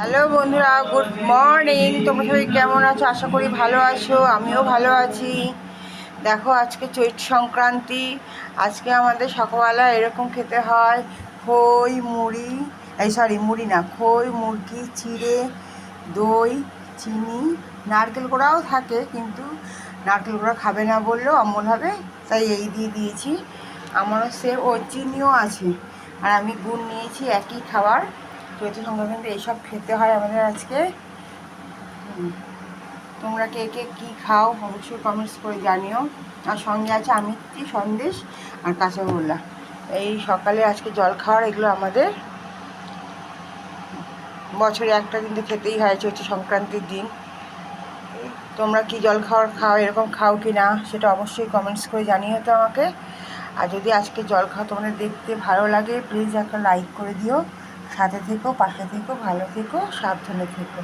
Hello বন্ধুরা, good morning. তোমরা সবাই কেমন আছো? আশা করি ভালো আছো, আমিও ভালো আছি। দেখো, আজকে চৈত্র সংক্রান্তি। আজকে আমাদের সকালবেলা এরকম খেতে হয়: খই মুড়ি, মুড়ি না, খই মুরগি চিড়ে, দই, চিনি, নারকেল কোড়াও থাকে, কিন্তু নারকেল কোড়া খাবে না বললেও অম্বল হবে, তাই এই দিয়ে দিয়েছি। আমারও চিনিও আছে, আর আমি গুড় নিয়েছি, একই খাবার। চৈত্র সংক্রান্তি এইসব খেতে হয় আমাদের আজকে। তোমরা কে কে কী খাও অবশ্যই কমেন্টস করে জানিও। আর সঙ্গে আছে আমিত্তি, সন্দেশ আর কাঁচাগোল্লা। এই সকালে আজকে জল খাওয়ার এগুলো আমাদের বছরে একটা কিন্তু খেতেই হয় চৈত্র সংক্রান্তির দিন। তোমরা কি জল খাও, এরকম খাও কি না সেটা অবশ্যই কমেন্টস করে জানিও তো আমাকে। আর যদি আজকে জল খাও তোমাদের দেখতে ভালো লাগে, প্লিজ একটা লাইক করে দিও। সাথে থেকো, পাশে থেকো, ভালো থেকো, সাবধানে থেকো।